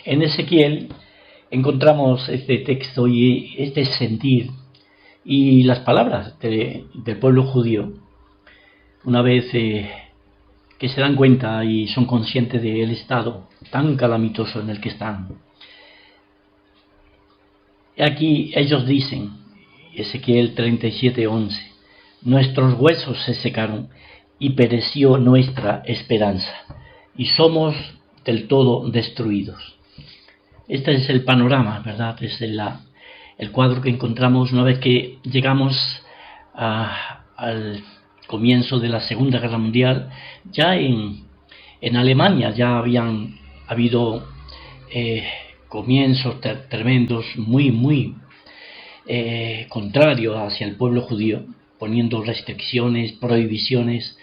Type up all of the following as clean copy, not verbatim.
En Ezequiel encontramos este texto y este sentir y las palabras del pueblo judío, una vez que se dan cuenta y son conscientes del estado tan calamitoso en el que están. Aquí ellos dicen, Ezequiel 37:11, nuestros huesos se secaron y pereció nuestra esperanza, y somos del todo destruidos. Este es el panorama, ¿verdad? Es el cuadro que encontramos una vez que llegamos al comienzo de la Segunda Guerra Mundial. Ya en Alemania ya habían habido comienzos tremendos, muy contrarios hacia el pueblo judío, poniendo restricciones, prohibiciones,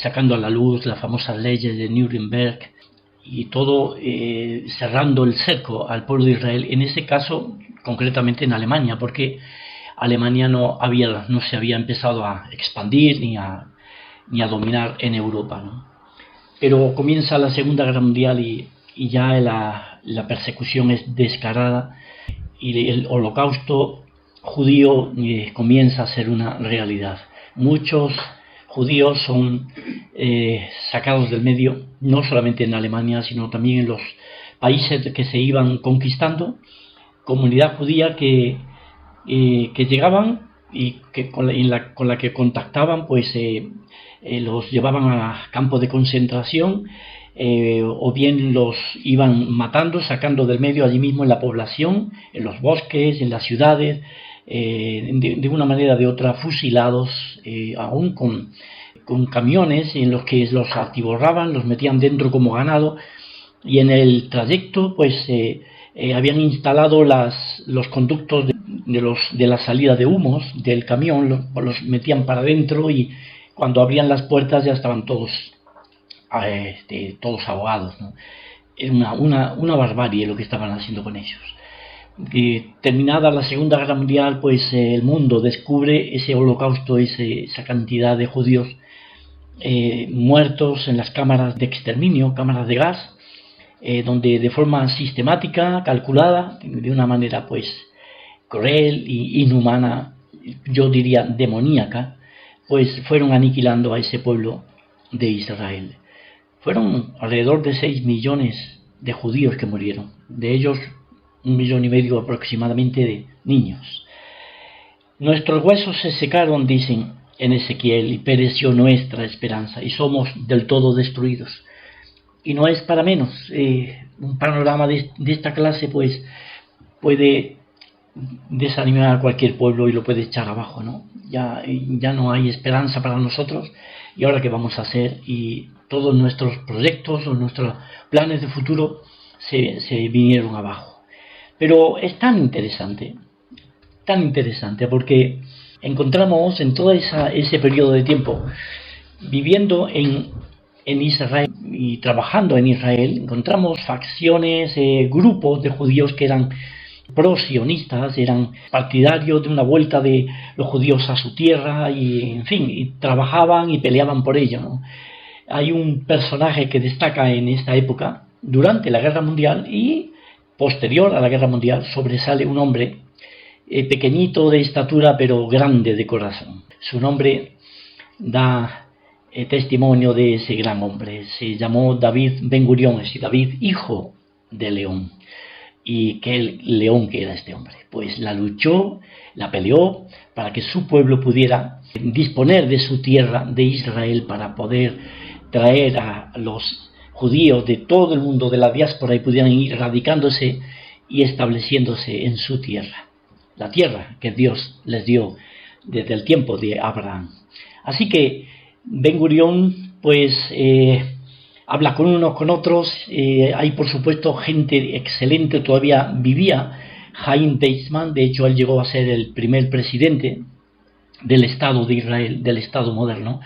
sacando a la luz las famosas leyes de Nuremberg y todo, cerrando el cerco al pueblo de Israel, en ese caso concretamente en Alemania, porque Alemania no se había empezado a expandir ni a dominar en Europa, ¿no? Pero comienza la Segunda Guerra Mundial y ya la persecución es descarada y el holocausto judío comienza a ser una realidad. Muchos judíos son sacados del medio, no solamente en Alemania, sino también en los países que se iban conquistando, comunidad judía que llegaban y que con la que contactaban, pues los llevaban a campos de concentración, o bien los iban matando, sacando del medio allí mismo en la población, en los bosques, en las ciudades, de una manera o de otra fusilados, aún con camiones en los que los atiborraban, los metían dentro como ganado, y en el trayecto pues habían instalado los conductos de la salida de humos del camión, los metían para adentro y cuando abrían las puertas ya estaban todos ahogados, ¿no? Es una barbarie lo que estaban haciendo con ellos. Terminada la Segunda Guerra Mundial, pues el mundo descubre ese holocausto, esa cantidad de judíos muertos en las cámaras de exterminio, cámaras de gas, donde de forma sistemática, calculada, de una manera pues cruel e inhumana, yo diría demoníaca, pues fueron aniquilando a ese pueblo de Israel. Fueron alrededor de 6 millones de judíos que murieron, de ellos 1,5 millones aproximadamente de niños. Nuestros huesos se secaron, dicen en Ezequiel, y pereció nuestra esperanza, y somos del todo destruidos. Y no es para menos. Un panorama de esta clase pues puede desanimar a cualquier pueblo y lo puede echar abajo, ¿no? Ya no hay esperanza para nosotros, y ahora qué vamos a hacer, y todos nuestros proyectos o nuestros planes de futuro se vinieron abajo. Pero es tan interesante porque encontramos en todo ese periodo de tiempo, viviendo en Israel y trabajando en Israel, encontramos facciones, grupos de judíos que eran pro-sionistas, eran partidarios de una vuelta de los judíos a su tierra y, en fin, y trabajaban y peleaban por ello, ¿no? Hay un personaje que destaca en esta época, durante la Guerra Mundial y posterior a la Guerra Mundial, sobresale un hombre pequeñito de estatura pero grande de corazón. Su nombre da testimonio de ese gran hombre. Se llamó David Ben Gurión, es decir, David, hijo de León. Y qué león que era este hombre, pues la luchó, la peleó para que su pueblo pudiera disponer de su tierra, de Israel, para poder traer a los judíos de todo el mundo, de la diáspora, y pudieran ir radicándose y estableciéndose en su tierra, la tierra que Dios les dio desde el tiempo de Abraham. Así que Ben Gurión pues habla con unos, con otros, hay por supuesto gente excelente, todavía vivía Chaim Weizmann, de hecho él llegó a ser el primer presidente del Estado de Israel, del Estado moderno,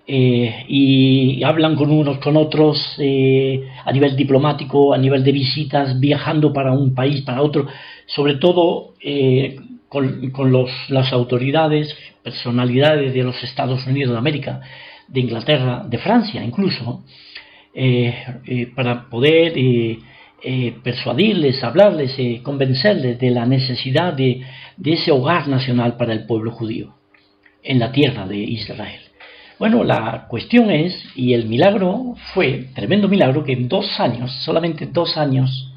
y hablan con unos, con otros, a nivel diplomático, a nivel de visitas, viajando para un país, para otro, sobre todo con las autoridades, personalidades de los Estados Unidos de América, de Inglaterra, de Francia incluso, para poder persuadirles, hablarles, convencerles de la necesidad de ese hogar nacional para el pueblo judío en la tierra de Israel. Bueno, la cuestión es, y el milagro fue, tremendo milagro, que en 2 años, solamente 2 años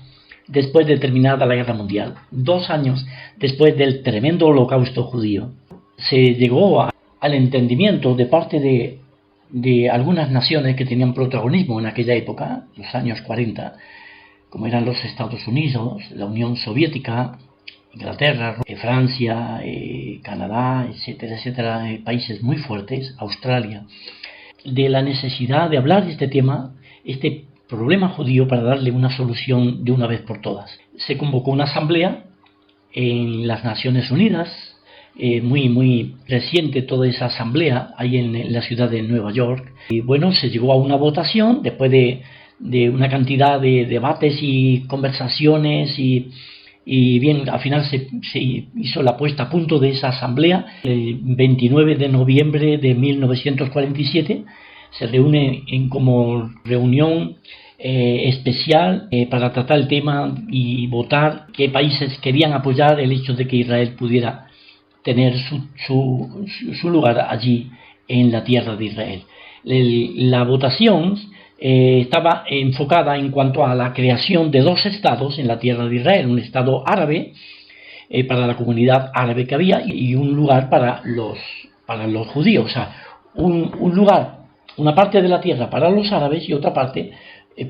después de terminada la guerra mundial, 2 años después del tremendo holocausto judío, se llegó al entendimiento de parte de algunas naciones que tenían protagonismo en aquella época, los años 40, como eran los Estados Unidos, la Unión Soviética, Inglaterra, Francia, Canadá, etcétera, etcétera, países muy fuertes, Australia, de la necesidad de hablar de este tema, este problema judío, para darle una solución de una vez por todas. Se convocó una asamblea en las Naciones Unidas, muy reciente toda esa asamblea, ahí en la ciudad de Nueva York. Y bueno, se llegó a una votación después de una cantidad de debates y conversaciones y bien, al final se hizo la puesta a punto de esa asamblea. El 29 de noviembre de 1947 se reúne como reunión especial para tratar el tema y votar qué países querían apoyar el hecho de que Israel pudiera tener su lugar allí en la tierra de Israel. La votación estaba enfocada en cuanto a la creación de 2 estados en la tierra de Israel, un estado árabe para la comunidad árabe que había y un lugar para los judíos, o sea, un lugar, una parte de la tierra para los árabes y otra parte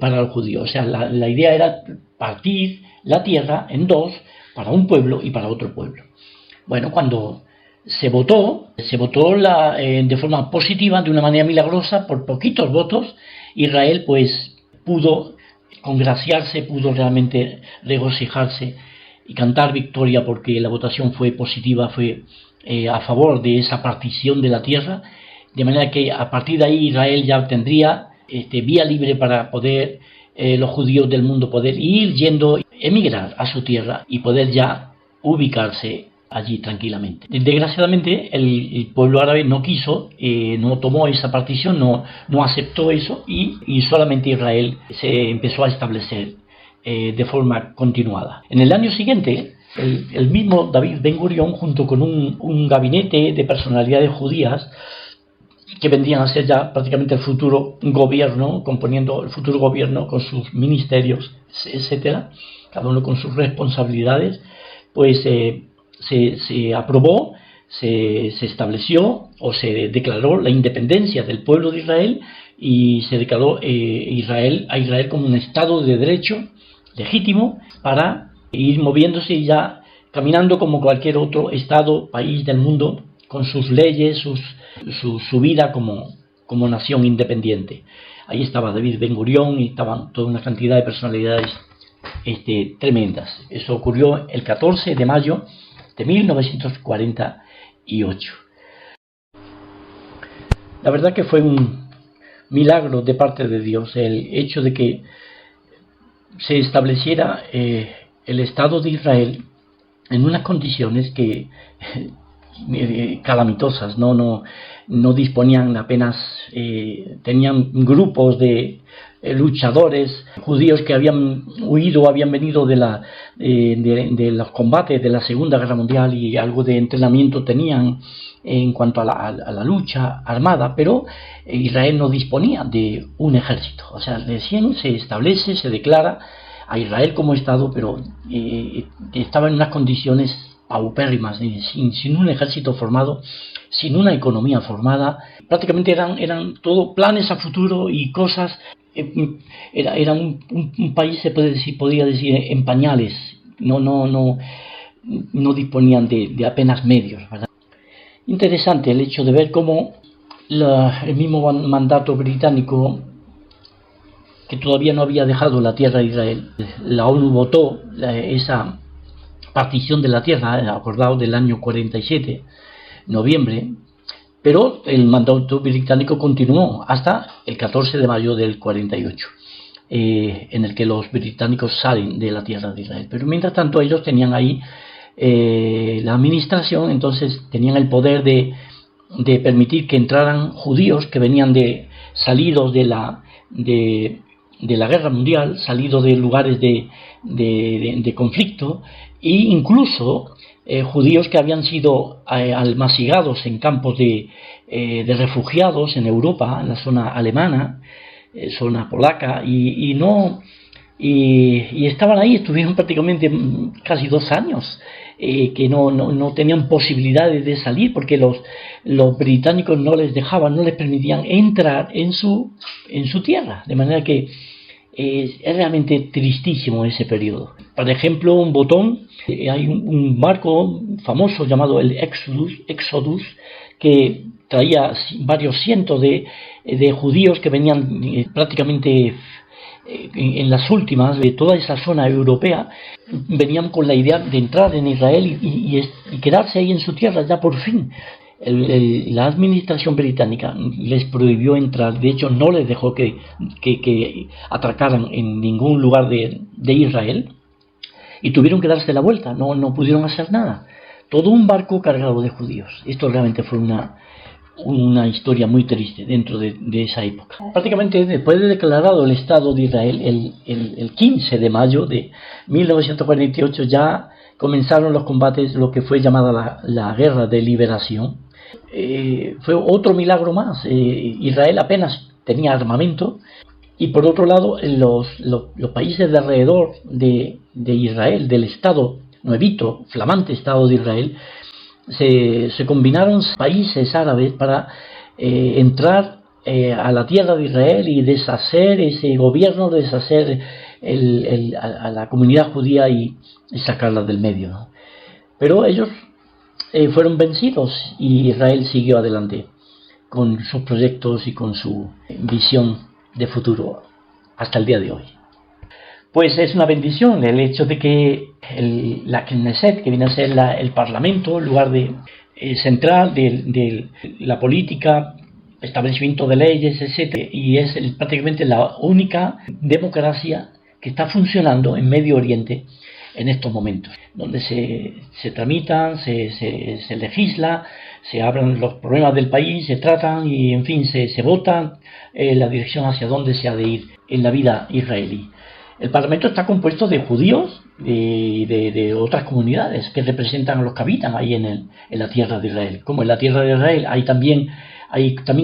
para los judíos. O sea, la idea era partir la tierra en 2 para un pueblo y para otro pueblo. Bueno, cuando se votó de forma positiva, de una manera milagrosa, por poquitos votos. Israel pues pudo congraciarse, pudo realmente regocijarse y cantar victoria, porque la votación fue positiva, fue a favor de esa partición de la tierra, de manera que a partir de ahí Israel ya tendría vía libre para poder los judíos del mundo poder ir yendo, emigrar a su tierra y poder ya ubicarse allí tranquilamente. Desgraciadamente el pueblo árabe no quiso, no tomó esa partición, no aceptó eso y solamente Israel se empezó a establecer de forma continuada. En el año siguiente, el mismo David Ben Gurión, junto con un gabinete de personalidades judías que vendrían a ser ya prácticamente el futuro gobierno, componiendo el futuro gobierno con sus ministerios, etcétera, cada uno con sus responsabilidades, pues se aprobó, se estableció o se declaró la independencia del pueblo de Israel y se declaró a Israel como un Estado de derecho legítimo para ir moviéndose y ya caminando como cualquier otro Estado, país del mundo, con sus leyes, su vida como nación independiente. Ahí estaba David Ben Gurión y estaban toda una cantidad de personalidades tremendas. Eso ocurrió el 14 de mayo de 1948. La verdad que fue un milagro de parte de Dios el hecho de que se estableciera el Estado de Israel en unas condiciones que calamitosas, no disponían apenas, tenían grupos de luchadores judíos que habían huido, habían venido de los combates de la Segunda Guerra Mundial y algo de entrenamiento tenían en cuanto a la lucha armada, pero Israel no disponía de un ejército. O sea, recién se establece, se declara a Israel como Estado, pero estaba en unas condiciones paupérrimas, sin un ejército formado, sin una economía formada. Prácticamente eran todo planes a futuro y cosas. Era un país, podría decir, en pañales. No disponían de apenas medios, ¿verdad? Interesante el hecho de ver cómo el mismo mandato británico, que todavía no había dejado la tierra de Israel, la ONU votó esa partición de la tierra, acordado del año 47, noviembre, pero el mandato británico continuó hasta el 14 de mayo del 48, en el que los británicos salen de la tierra de Israel. Pero mientras tanto ellos tenían ahí la administración, entonces tenían el poder de permitir que entraran judíos que venían salidos de de la guerra mundial, salido de lugares de conflicto, e incluso judíos que habían sido almacigados en campos de refugiados en Europa, en la zona alemana, zona polaca, y estaban ahí, estuvieron prácticamente casi 2 años, que no tenían posibilidades de salir porque los británicos no les dejaban, no les permitían entrar en su tierra, de manera que es realmente tristísimo ese periodo. Por ejemplo, un botón, hay un barco famoso llamado el Exodus, que traía varios cientos de judíos que venían prácticamente en las últimas de toda esa zona europea, venían con la idea de entrar en Israel y quedarse ahí en su tierra ya por fin. La administración británica les prohibió entrar, de hecho no les dejó que atracaran en ningún lugar de Israel, y tuvieron que darse la vuelta, no pudieron hacer nada. Todo un barco cargado de judíos. Esto realmente fue una historia muy triste dentro de esa época. Prácticamente después de declarado el Estado de Israel, el 15 de mayo de 1948 ya comenzaron los combates, lo que fue llamada la Guerra de Liberación. Fue otro milagro más. Israel apenas tenía armamento, y por otro lado los países de alrededor de Israel, del Estado nuevito, flamante Estado de Israel, se combinaron países árabes para entrar a la tierra de Israel y deshacer ese gobierno, deshacer a la comunidad judía y sacarla del medio, ¿no? Pero ellos fueron vencidos y Israel siguió adelante con sus proyectos y con su visión de futuro hasta el día de hoy. Pues es una bendición el hecho de que la Knesset, que viene a ser el Parlamento, el lugar central de la política, establecimiento de leyes, etc., y es prácticamente la única democracia que está funcionando en Medio Oriente en estos momentos, donde se tramitan, se legisla, se hablan los problemas del país, se tratan y, en fin, se vota la dirección hacia dónde se ha de ir en la vida israelí. El Parlamento está compuesto de judíos y de otras comunidades que representan a los que habitan ahí en la tierra de Israel. Como en la tierra de Israel hay también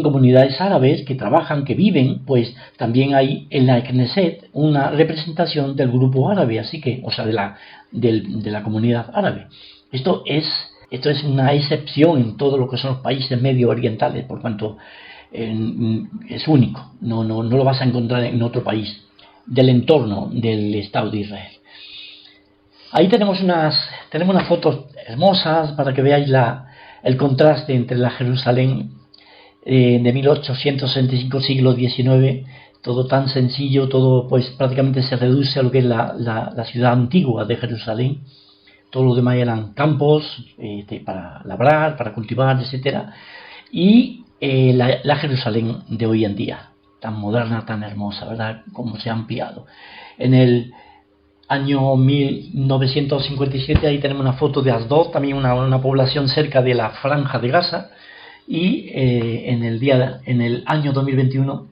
comunidades árabes que trabajan, que viven, pues también hay en la Knesset una representación del grupo árabe, así que, o sea, de la comunidad árabe. Esto es una excepción en todo lo que son los países medio orientales, por cuanto es único, no lo vas a encontrar en otro país del entorno del Estado de Israel. Ahí tenemos unas fotos hermosas para que veáis el contraste entre la Jerusalén de 1865, siglo XIX, todo tan sencillo, todo pues prácticamente se reduce a lo que es la ciudad antigua de Jerusalén. Todo lo demás eran campos para labrar, para cultivar, etc. Y la Jerusalén de hoy en día, tan moderna, tan hermosa, ¿verdad? Como se ha ampliado. En el año 1957, ahí tenemos una foto de Asdod, también una población cerca de la Franja de Gaza, y en el año 2021,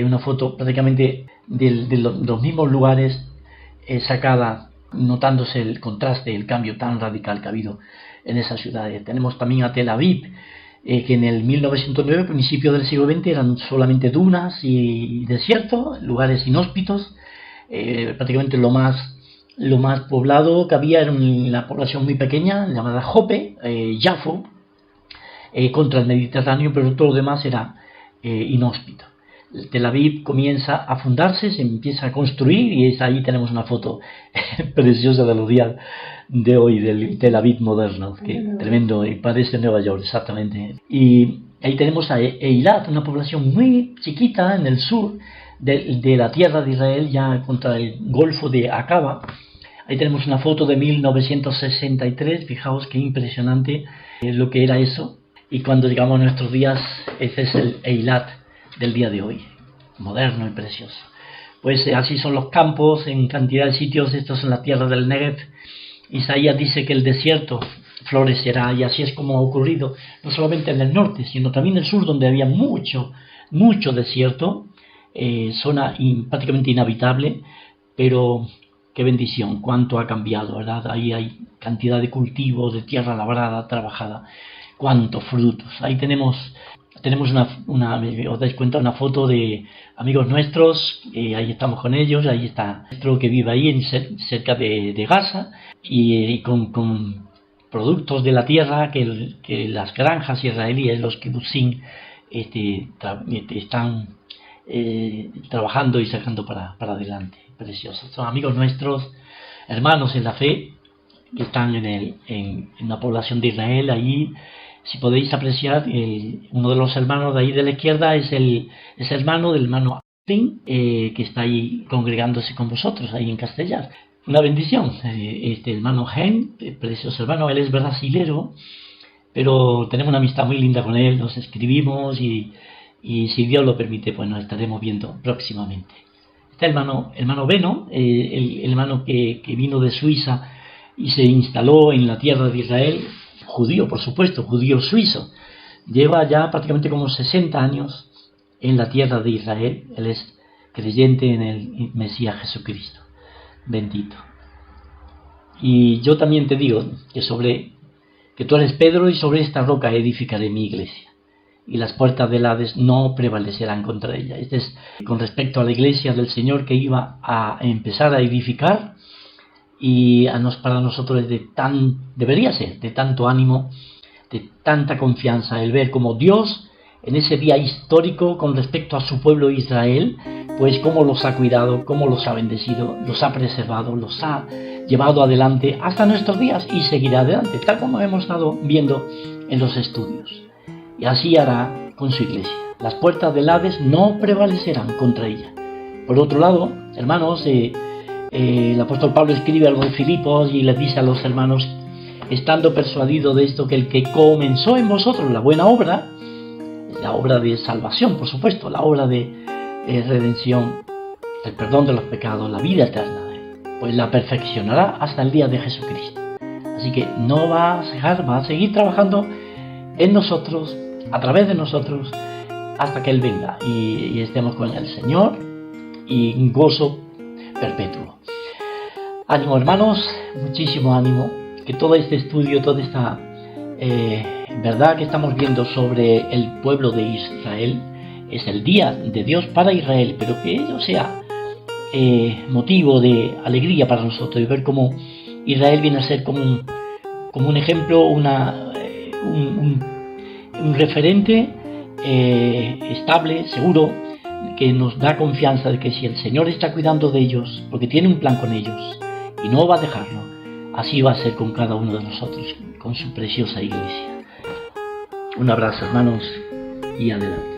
una foto prácticamente de los mismos lugares, sacada, notándose el contraste, el cambio tan radical que ha habido en esas ciudades. Tenemos también a Tel Aviv, que en el 1909, principio del siglo XX, eran solamente dunas y desierto, lugares inhóspitos. Prácticamente lo más poblado que había era una población muy pequeña llamada Jope, Jafo, contra el Mediterráneo, pero todo lo demás era inhóspito. Tel Aviv comienza a fundarse, se empieza a construir, y ahí tenemos una foto preciosa de los días de hoy del Tel Aviv moderno, que tremendo, y parece Nueva York exactamente. Y ahí tenemos a Eilat, una población muy chiquita en el sur de la tierra de Israel, ya contra el Golfo de Aqaba. Ahí tenemos una foto de 1963, fijaos qué impresionante lo que era eso. Y cuando llegamos a nuestros días, ese es el Eilat del día de hoy, moderno y precioso. Pues así son los campos en cantidad de sitios. Estos son la tierra del Negev. Isaías dice que el desierto florecerá, y así es como ha ocurrido, no solamente en el norte, sino también en el sur, donde había mucho desierto. zona prácticamente inhabitable, pero qué bendición, cuánto ha cambiado, ¿verdad? Ahí hay cantidad de cultivos, de tierra labrada, trabajada, cuántos frutos. Ahí tenemos os dais cuenta, una foto de amigos nuestros, ahí estamos con ellos, ahí está nuestro que vive ahí cerca de Gaza, y con productos de la tierra que las granjas israelíes, los kibbutzim, están trabajando y sacando para adelante. Preciosos. Son amigos nuestros, hermanos en la fe, que están en la población de Israel. Allí, si podéis apreciar, uno de los hermanos de ahí de la izquierda es el hermano del hermano Agustín, que está ahí congregándose con vosotros, ahí en Castellar. Una bendición. Este hermano Gen, precioso hermano, él es brasilero, pero tenemos una amistad muy linda con él, nos escribimos y si Dios lo permite, pues nos estaremos viendo próximamente. Está el hermano Beno, el hermano que vino de Suiza y se instaló en la tierra de Israel, judío, por supuesto, judío suizo. Lleva ya prácticamente como 60 años en la tierra de Israel. Él es creyente en el Mesías Jesucristo. Bendito. Y yo también te digo que tú eres Pedro y sobre esta roca edificaré mi iglesia, y las puertas del Hades no prevalecerán contra ella. Este es con respecto a la iglesia del Señor que iba a empezar a edificar, y para nosotros debería ser de tanto ánimo, de tanta confianza, el ver cómo Dios en ese día histórico con respecto a su pueblo Israel, pues cómo los ha cuidado, cómo los ha bendecido, los ha preservado, los ha llevado adelante hasta nuestros días y seguirá adelante, tal como hemos estado viendo en los estudios. Y así hará con su iglesia. Las puertas del Hades no prevalecerán contra ella. Por otro lado, hermanos, el apóstol Pablo escribe algo de Filipos y les dice a los hermanos, estando persuadido de esto, que el que comenzó en vosotros la buena obra, la obra de salvación, por supuesto, la obra de redención, el perdón de los pecados, la vida eterna, pues la perfeccionará hasta el día de Jesucristo. Así que no va a cejar, va a seguir trabajando en nosotros, a través de nosotros, hasta que Él venga y estemos con el Señor y un gozo perpetuo. Ánimo, hermanos, muchísimo ánimo, que todo este estudio, toda esta verdad que estamos viendo sobre el pueblo de Israel es el día de Dios para Israel, pero que ello sea motivo de alegría para nosotros, y ver cómo Israel viene a ser como un ejemplo, un referente estable, seguro, que nos da confianza de que si el Señor está cuidando de ellos, porque tiene un plan con ellos y no va a dejarlo, así va a ser con cada uno de nosotros, con su preciosa iglesia. Un abrazo, hermanos, y adelante.